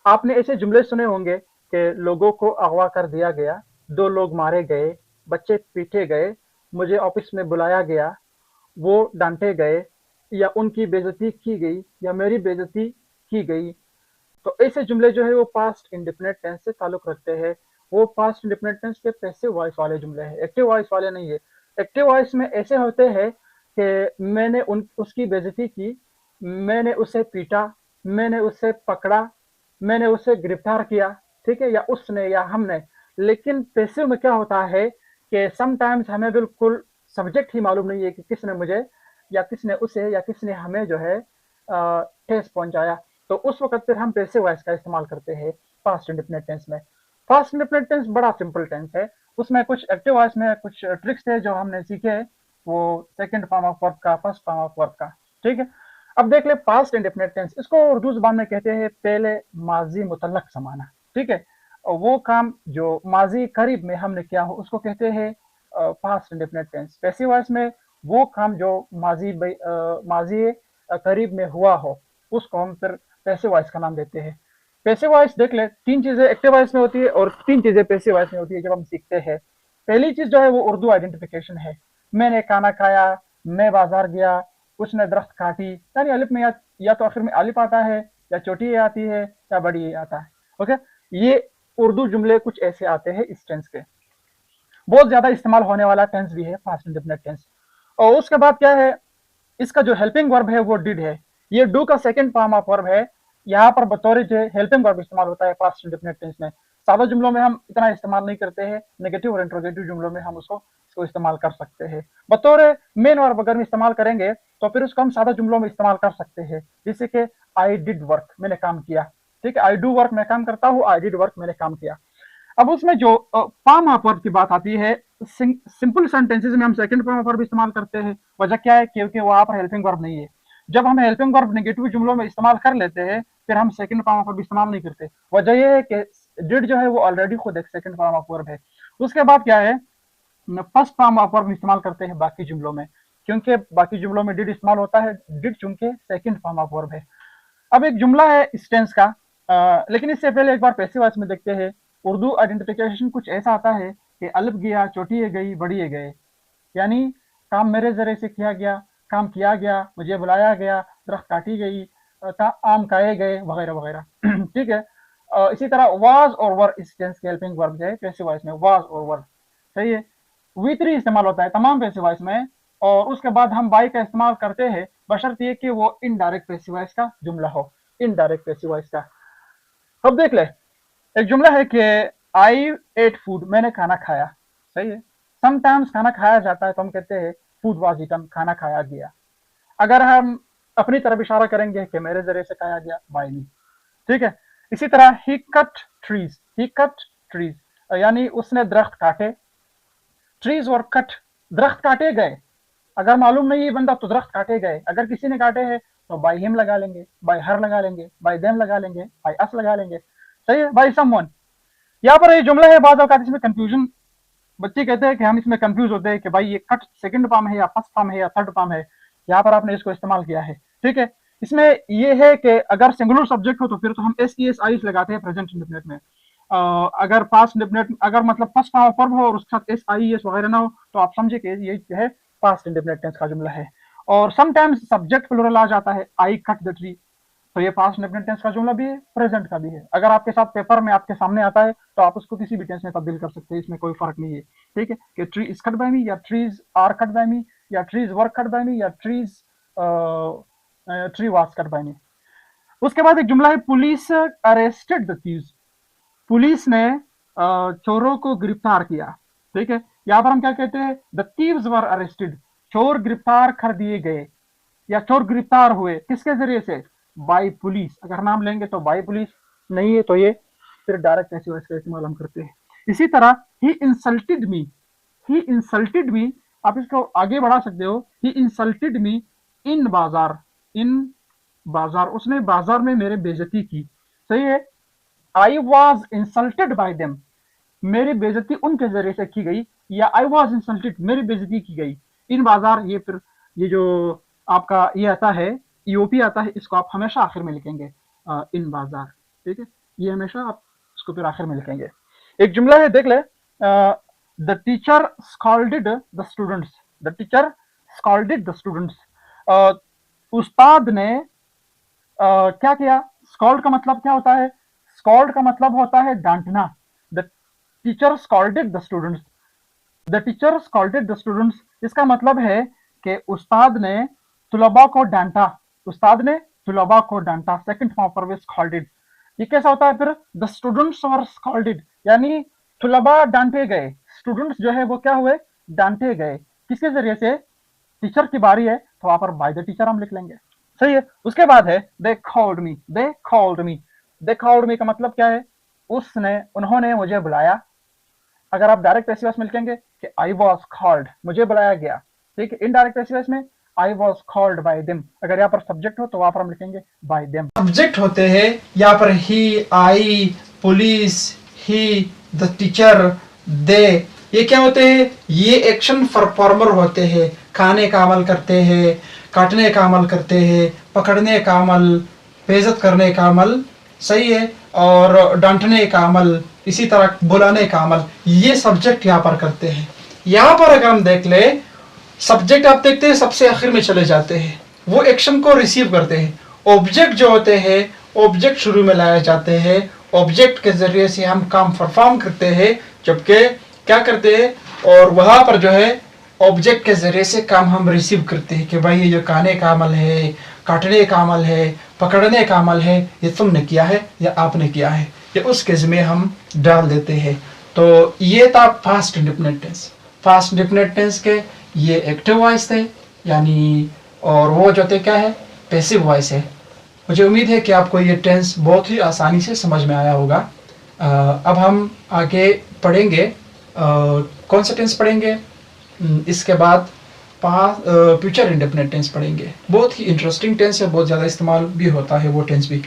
आपने ऐसे जुमले सुने होंगे कि लोगों को अगवा कर दिया गया, 2 लोग मारे गए, बच्चे पीटे गए, मुझे ऑफिस में बुलाया गया, वो डांटे गए, या उनकी बेइज्जती की गई, या मेरी बेइज्जती की गई। तो ऐसे जुमले जो है वो पास्ट इंडेफिनिट टेंस से ताल्लुक रखते हैं। वो पास्ट इंडेफिनिट टेंस के पैसिव वॉइस वाले जुमले हैं, एक्टिव वॉइस वाले नहीं है। एक्टिव वॉइस में ऐसे होते हैं कि मैंने उन उसकी बेइज्जती की, मैंने उसे पीटा, मैंने उसे पकड़ा, मैंने उसे गिरफ्तार किया, ठीक है, या उसने या हमने। लेकिन पैसिव में क्या होता है कि समटाइम्स हमें बिल्कुल सब्जेक्ट ही मालूम नहीं है कि किसने मुझे या किसने उसे या किसने हमें जो है ठेस पहुंचाया। तो उस वक्त फिर हम पैसिव वॉइस का इस्तेमाल करते हैं पास्ट इंडेफिनिट टेंस में। पास्ट इंडेफिनिट टेंस बड़ा सिंपल टेंस है। उसमें कुछ एक्टिव वॉइस में कुछ ट्रिक्स थे जो हमने सीखे, वो सेकंड फॉर्म ऑफ वर्ब का, फर्स्ट फॉर्म ऑफ वर्ब का, ठीक है। अब देख ले पास्ट इंडेफिनिट टेंस, इसको उर्दू जुबान में कहते हैं पहले माजी मुतल्लक समाना, ठीक है। और वो काम जो माजी करीब में हमने किया हो उसको कहते हैं past indefinite tense. Passive voice में वो काम जो माजी करीब में हुआ हो उसको हम फिर पैसिव वॉइस का नाम देते हैं। पैसिव वॉइस देख ले, तीन चीजें एक्टिव वॉइस में होती है और तीन चीजें पैसिव वॉइस में होती है जब हम सीखते हैं। पहली चीज जो है वो उर्दू आइडेंटिफिकेशन है। मैंने खाना खाया, मैं बाजार गया, उसने दरख्त काटी, यानी अलिफ में या तो आखिर में अलिफ आता है, या चोटी ए आती है, या बड़ी ए आता है। ओके, ये उर्दू जुमले कुछ ऐसे आते हैं इस टेंस के। बहुत ज्यादा इस्तेमाल होने वाला टेंस भी है पास्ट इंडेफिनिट टेंस। और उसके बाद क्या है, इसका जो हेल्पिंग वर्ब है वो डिड है। ये डू का सेकंड फॉर्म ऑफ वर्ब है। यहाँ पर बतौर जो हेल्पिंग वर्ब इस्तेमाल होता है पास्ट इंडेफिनिट टेंस में। सादा जुमलों में हम इतना इस्तेमाल नहीं करते हैं, नेगेटिव और इंट्रोगेटिव जुमलों में हम उसको इस्तेमाल कर सकते हैं। बतौर मेन वर्ब अगर हम इस्तेमाल करेंगे तो फिर उसको हम सादा जुमलों में इस्तेमाल कर सकते हैं, जैसे कि आई डिड वर्क, मैंने काम किया, ठीक है। आई डू वर्क, मैं काम करता हूँ, आई डिड वर्क, मैंने काम किया। अब उसमें जो फॉर्म ऑफ वर्ब की बात आती है, सिंपल सेंटेंसेस में हम सेकंड फॉर्म ऑफ वर्ब इस्तेमाल करते हैं। वजह क्या है, क्योंकि वहां पर हेल्पिंग वर्ब नहीं है। जब हम हेल्पिंग वर्ब नेगेटिव जुमलों में इस्तेमाल कर लेते हैं फिर हम सेकंड फॉर्म ऑफ वर्ब इस्तेमाल नहीं करते। वजह यह है कि डिड जो है वो ऑलरेडी खुद एक सेकंड फॉर्म ऑफ वर्ब है। उसके बाद क्या है, फर्स्ट फॉर्म ऑफ वर्ब इस्तेमाल करते हैं बाकी जुमलों में, क्योंकि बाकी जुमलों में डिड इस्तेमाल होता है, डिड चूंकि सेकंड फॉर्म ऑफ वर्ब है। अब एक जुमला है इस टेंस का, लेकिन इससे पहले एक बार पैसिव वॉइस में देखते हैं। उर्दू आइडेंटिफिकेशन कुछ ऐसा आता है कि अलिफ गया, चोटी गई, बड़ी गए, यानी काम मेरे जरिए से किया गया, काम किया गया, मुझे बुलाया गया, दरख्त काटी गई, आम खाए गए, वगैरह वगैरह ठीक है। इसी तरह वाज और वर इस टेंस के हेल्पिंग वर्ब है पैसिव वॉइस में, वाज और वर, सही है। वी थ्री इस्तेमाल होता है तमाम पैसिव वॉइस में। और उसके बाद हम बाई का इस्तेमाल करते हैं बशर्ते कि वो इनडायरेक्ट पैसिव वॉइस का जुमला हो, इनडायरेक्ट पैसिव वॉइस का। अब देख ले, एक जुमला है कि आई एट फूड, मैंने खाना खाया, सही है। समटाइम्स खाना खाया जाता है तो हम कहते हैं फूड वाज ईटन, खाना खाया गया। अगर हम अपनी तरफ इशारा करेंगे कि मेरे जरिए से खाया गया, बाय मी, ठीक है। इसी तरह ही कट ट्रीज, ही कट ट्रीज, यानी उसने दरख्त काटे। ट्रीज और कट, दरख्त काटे गए, अगर मालूम नहीं है बंदा तो दरख्त काटे गए। अगर किसी ने काटे हैं तो बाय हिम लगा लेंगे, बाय हर लगा लेंगे, बाय देम लगा लेंगे, बाय अस लगा लेंगे, सही है, बाय समवन। यहाँ पर ये जुमला है, बाद औकात इसमें कंफ्यूजन, बच्चे कहते हैं कि हम इसमें कंफ्यूज होते हैं कि भाई ये कट सेकंड फॉर्म है या फर्स्ट फॉर्म है या थर्ड फॉर्म है। यहाँ पर आपने इसको इस्तेमाल किया है, ठीक है। इसमें ये है कि अगर सिंगुलर सब्जेक्ट हो तो फिर तो हम एस ई एस आई लगाते हैं प्रेजेंट इंडेफिनिट में। अगर पास्ट इंडेफिनिट, अगर मतलब फर्स्ट फॉर्म ऑफ वर्ब हो और उसके साथ एस आई एस वगैरह ना हो तो आप समझे कि ये जो है पास्ट इंडेफिनिट टेंस का जुमला है। और समटाइम्स सब्जेक्ट प्लूरल आ जाता है, आई कट द ट्री, तो ये पास्ट इंडेफिनिट टेंस का जुमला भी है, प्रेजेंट का भी है। अगर आपके साथ पेपर में आपके सामने आता है तो आप उसको किसी भी टेंस में तब्दील कर सकते हैं, इसमें कोई फर्क नहीं है, ठीक है। कि tree is cut by me, या trees are cut by me, या trees were cut by me, या trees tree was cut by me. उसके बाद एक जुमला है police arrested the thieves, police ने चोरों को गिरफ्तार किया, ठीक है। यहाँ पर हम क्या कहते हैं, द थीव्स वर अरेस्टेड, चोर गिरफ्तार कर दिए गए, या चोर गिरफ्तार हुए, किसके जरिए से, बाय पुलिस। अगर नाम लेंगे तो बाय पुलिस, नहीं है तो ये फिर डायरेक्ट ऐसे वैसे इस्तेमाल हम करते हैं। इसी तरह ही इंसल्टेड मी, ही इंसल्टेड मी, आप इसको आगे बढ़ा सकते हो, ही इंसल्टेड मी इन बाजार, इन बाजार, उसने बाजार में मेरे बेइज्जती की, सही है। I was insulted by them, मेरी बेइज्जती उनके जरिए से की गई, या आई वॉज इंसल्टेड, मेरी बेइज्जती की गई इन बाजार। ये फिर ये जो आपका ये आता है ईओपी आता है, इसको आप हमेशा आखिर में लिखेंगे इन बाजार, ठीक है। ये हमेशा आप इसको फिर आखिर में लिखेंगे। एक जुमला है, देख ले, the teacher scolded the students, the teacher scolded the students, उस्ताद ने क्या किया। स्कॉल्ड का मतलब क्या होता है? स्कॉल्ड का मतलब होता है डांटना। The teacher scolded the students, the teacher scolded the students, इसका मतलब है कि उस्ताद ने तुलबा को डांटा, उस्ताद ने तुलबा को डांटा। सेकंड फॉर्म पर स्कॉल्डेड। ये कैसा होता है फिर? द स्टूडेंट्स वर स्कॉल्डेड, यानी तुलबा डांटे गए, स्टूडेंट्स जो है वो क्या हुए? डांटे गए। किसके जरिए से? टीचर की बारी है तो वहां पर बाय द टीचर हम लिख लेंगे, सही है। उसके बाद है they called me, they called me. They called me का मतलब क्या है? उसने, उन्होंने मुझे बुलाया। अगर आप डायरेक्ट पैसिव वॉइस में लिखेंगे कि आई वॉज कॉल्ड, मुझे बुलाया गया, ठीक है। इनडायरेक्ट पैसिव वॉइस में I was called by them. अगर यहाँ पर सब्जेक्ट हो तो वहां पर हम लिखेंगे बाय देम। सब्जेक्ट होते हैं यहाँ पर ही, आई, पुलिस, ही, द टीचर, दे। ये क्या होते हैं? ये एक्शन परफॉर्मर होते हैं। खाने का अमल करते हैं, काटने का अमल करते हैं, पकड़ने का अमल, बेइज्जत करने का अमल, सही है, और डांटने का अमल, इसी तरह बुलाने का अमल, ये सब्जेक्ट यहाँ पर करते हैं। यहाँ पर अगर हम देख ले, सब्जेक्ट आप देखते हैं सबसे आखिर में चले जाते हैं, वो एक्शन को रिसीव करते हैं। ऑब्जेक्ट जो होते हैं, ऑब्जेक्ट शुरू में लाए जाते हैं। ऑब्जेक्ट के जरिए से हम काम परफॉर्म करते हैं, जबकि क्या करते हैं, और वहां पर जो है ऑब्जेक्ट के जरिए से काम हम रिसीव करते हैं कि भाई ये जो खाने का अमल है, काटने का अमल है, पकड़ने का अमल है, ये तुमने किया है या आपने किया है, ये उस केस में हम डाल देते हैं। तो ये था fast independent tense. Fast independent tense के ये एक्टिव वॉइस थे, यानी, और वो जो थे क्या है? पैसिव वॉइस है। मुझे उम्मीद है कि आपको ये टेंस बहुत ही आसानी से समझ में आया होगा। अब हम आगे पढ़ेंगे, कौन सा टेंस पढ़ेंगे? इसके बाद फ्यूचर इंडेफिनिट टेंस पढ़ेंगे। बहुत ही इंटरेस्टिंग टेंस है, बहुत ज़्यादा इस्तेमाल भी होता है वो टेंस भी।